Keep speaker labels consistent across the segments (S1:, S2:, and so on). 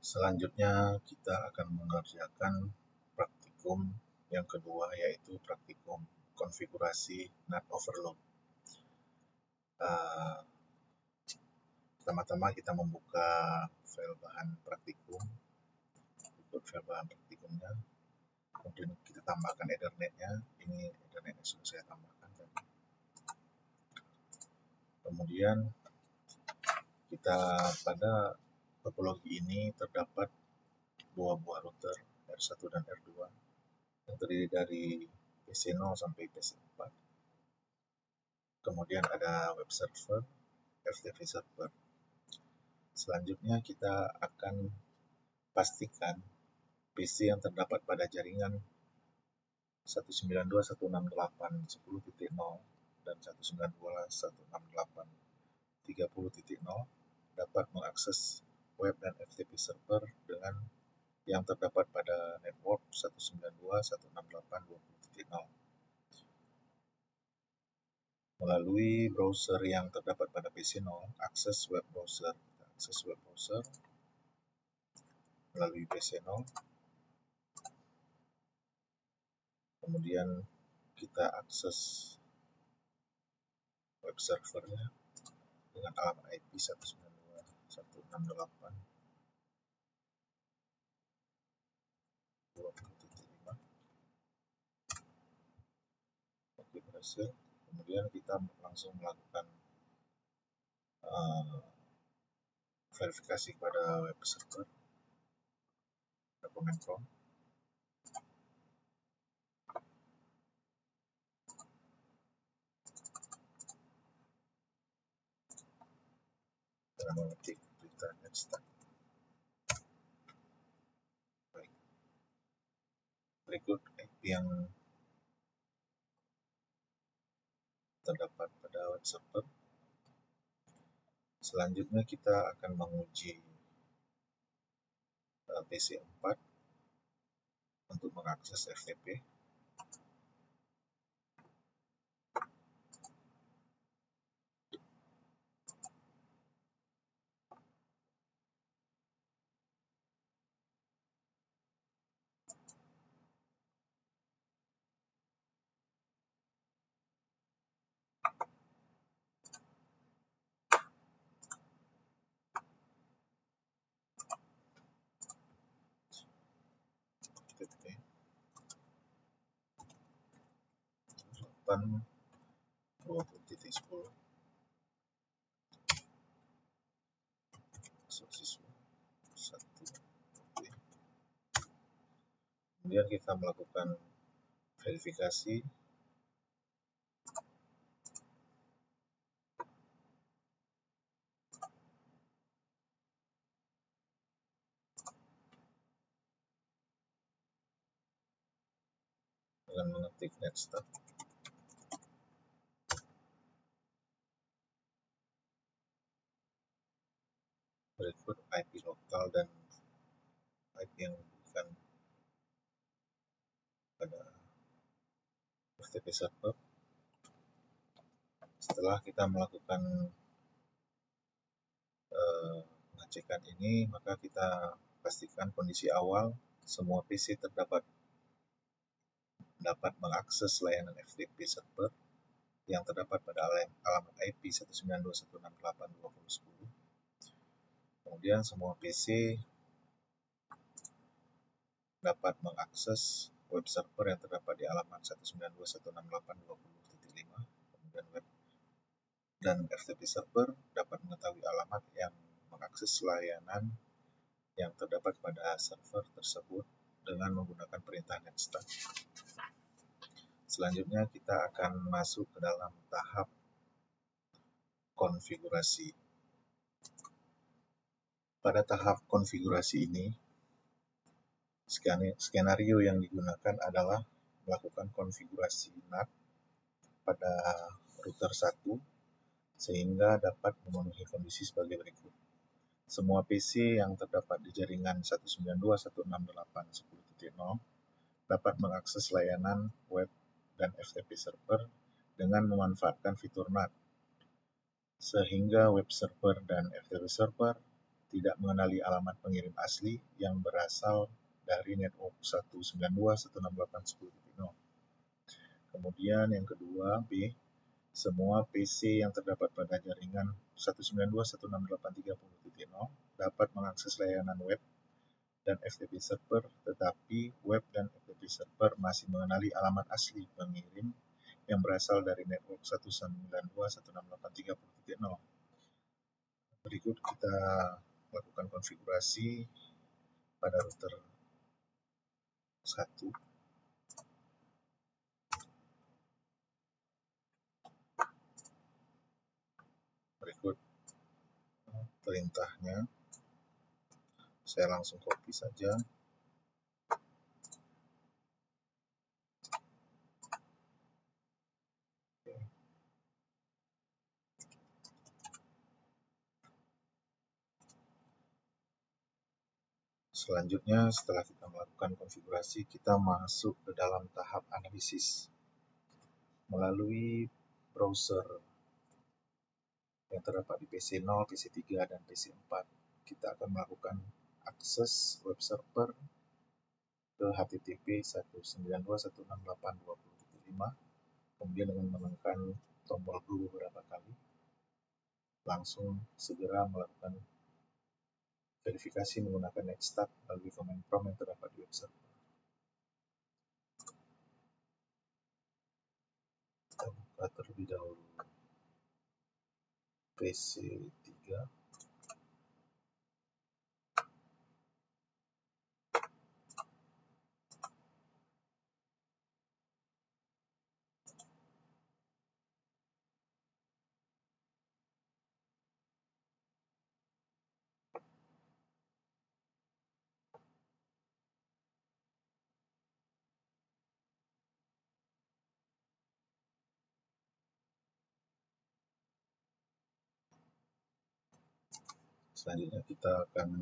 S1: Selanjutnya kita akan mengerjakan praktikum yang kedua, yaitu praktikum konfigurasi NAT overload. Pertama-tama kita membuka file bahan praktikum, praktikumnya, kemudian kita tambahkan Ethernetnya. Ini Ethernet yang sudah saya tambahkan tadi. Kemudian kita pada topologi ini terdapat dua buah router R1 dan R2 yang terdiri dari PC0 sampai PC4. Kemudian ada web server, FTP server. Selanjutnya kita akan pastikan PC yang terdapat pada jaringan 192.168.10.0 dan 192.168.30.0 dapat mengakses web dan FTP server dengan yang terdapat pada network 192.168.20.0 melalui browser yang terdapat pada PC0. Akses web browser melalui PC0. Kemudian kita akses web servernya dengan alamat IP 192.168.20.5. Oke, berhasil. Kemudian kita langsung melakukan verifikasi pada web server, dokumen prompt. Kita mengetik perintah netstart. Baik. Berikut IP yang terdapat pada web server. Selanjutnya kita akan menguji PC4 untuk mengakses FTP. FTP 8.20.10 siswa 1. Kemudian kita melakukan verifikasi dengan mengetik netstart. Berikut IP lokal dan IP yang diberikan pada FTP server. Setelah kita melakukan pengecekan ini, maka kita pastikan kondisi awal semua PC dapat mengakses layanan FTP server yang terdapat pada alamat IP 192.168.20.10. Kemudian semua PC dapat mengakses web server yang terdapat di alamat 192.168.20.5. Kemudian web dan FTP server dapat mengetahui alamat yang mengakses layanan yang terdapat pada server tersebut dengan menggunakan perintah netstart. Selanjutnya kita akan masuk ke dalam tahap konfigurasi. Pada tahap konfigurasi ini, skenario yang digunakan adalah melakukan konfigurasi NAT pada router 1 sehingga dapat memenuhi kondisi sebagai berikut. Semua PC yang terdapat di jaringan 192.168.10.0 dapat mengakses layanan web dan FTP server dengan memanfaatkan fitur NAT, sehingga web server dan FTP server tidak mengenali alamat pengirim asli yang berasal dari network 192.168.10.0. Kemudian yang kedua, B, semua PC yang terdapat pada jaringan 192.168.30.0 dapat mengakses layanan web dan FTP server, tetapi web dan FTP server masih mengenali alamat asli pengirim yang berasal dari network 192.168.30.0. Berikut kita lakukan konfigurasi pada router 1. Berikut perintahnya, saya langsung copy saja. Selanjutnya, setelah kita melakukan konfigurasi, kita masuk ke dalam tahap analisis. Melalui browser yang terdapat di PC 0, PC 3, dan PC 4, kita akan melakukan akses web server ke HTTP 192.168.20.5, kemudian dengan menekan tombol Go beberapa kali, langsung segera melakukan verifikasi menggunakan netstat melalui command prompt yang terdapat di web server. Kita buka terlebih dahulu PC 3. Selanjutnya kita akan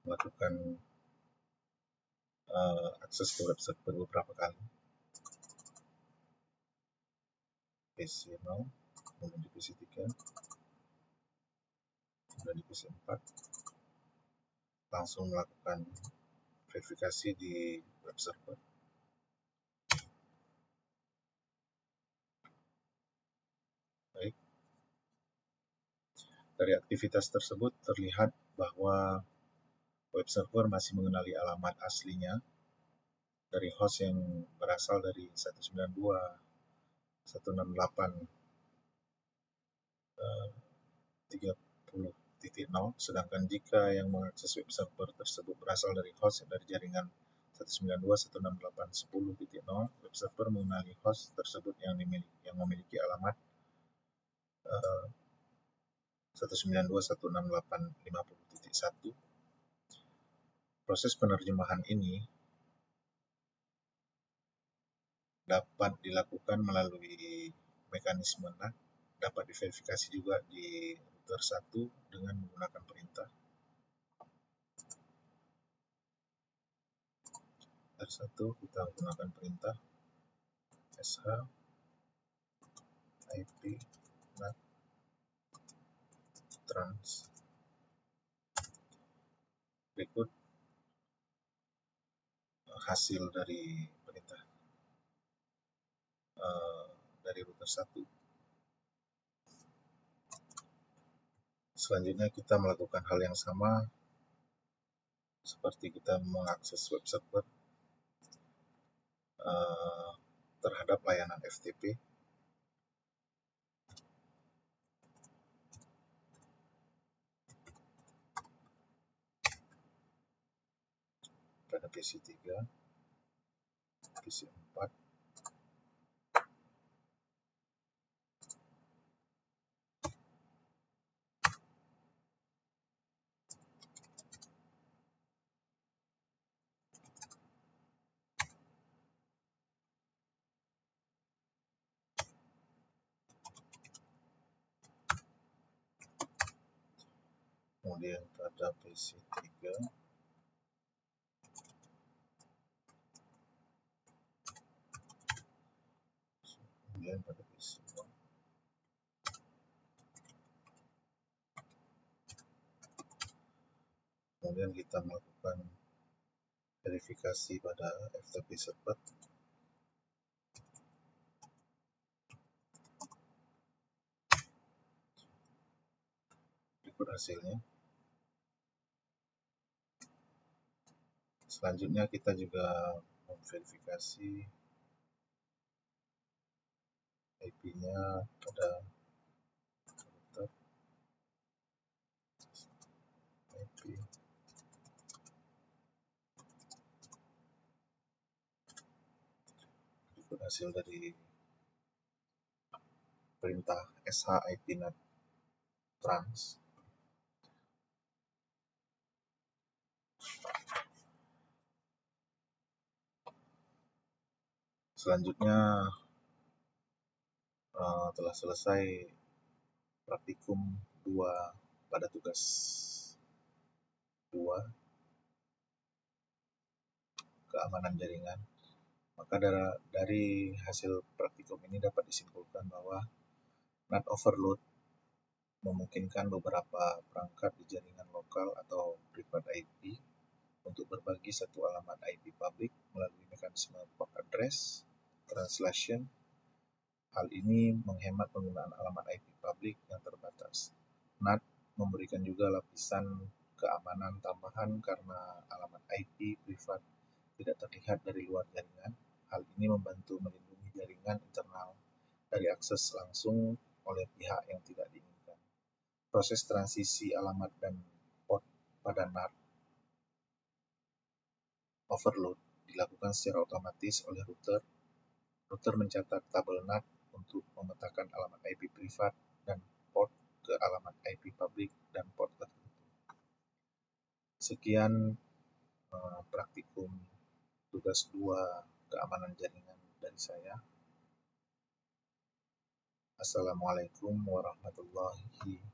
S1: melakukan akses ke web server beberapa kali. PC 0, kemudian di PC 3, kemudian di PC 4. Langsung melakukan verifikasi di web server. Baik. Dari aktivitas tersebut terlihat bahwa web server masih mengenali alamat aslinya dari host yang berasal dari 192.168.30.0, sedangkan jika yang mengakses web server tersebut berasal dari host dari jaringan 192.168.10.0, web server mengenali host tersebut yang memiliki alamat 192.168.50.1. Proses penerjemahan ini dapat dilakukan melalui mekanisme NAT, dapat diverifikasi juga di router 1 dengan menggunakan perintah. Router 1 kita menggunakan perintah sh ip NAT trans. Berikut hasil dari perintah dari router 1. Selanjutnya kita melakukan hal yang sama seperti kita mengakses web server terhadap layanan FTP. Pada PC 3, PC 4, kemudian pada PC 3, kemudian pada PC 4. kemudian kita melakukan verifikasi pada FTP server. Berikut hasilnya. Selanjutnya kita juga memverifikasi IP-nya pada router IP. Berikut hasil dari perintah shipnet trans. Selanjutnya telah selesai praktikum 2 pada tugas 2, keamanan jaringan. Maka dari hasil praktikum ini dapat disimpulkan bahwa NAT overload memungkinkan beberapa perangkat di jaringan lokal atau private IP untuk berbagi satu alamat IP publik melalui mekanisme port address translation. Hal ini menghemat penggunaan alamat IP publik yang terbatas. NAT memberikan juga lapisan keamanan tambahan karena alamat IP privat tidak terlihat dari luar jaringan. Hal ini membantu melindungi jaringan internal dari akses langsung oleh pihak yang tidak diinginkan. Proses transisi alamat dan port pada NAT overload dilakukan secara otomatis oleh router. Router mencatat tabel NAT untuk memetakan alamat IP privat dan port ke alamat IP publik dan port tertentu. Sekian praktikum tugas 2 keamanan jaringan dari saya. Assalamualaikum warahmatullahi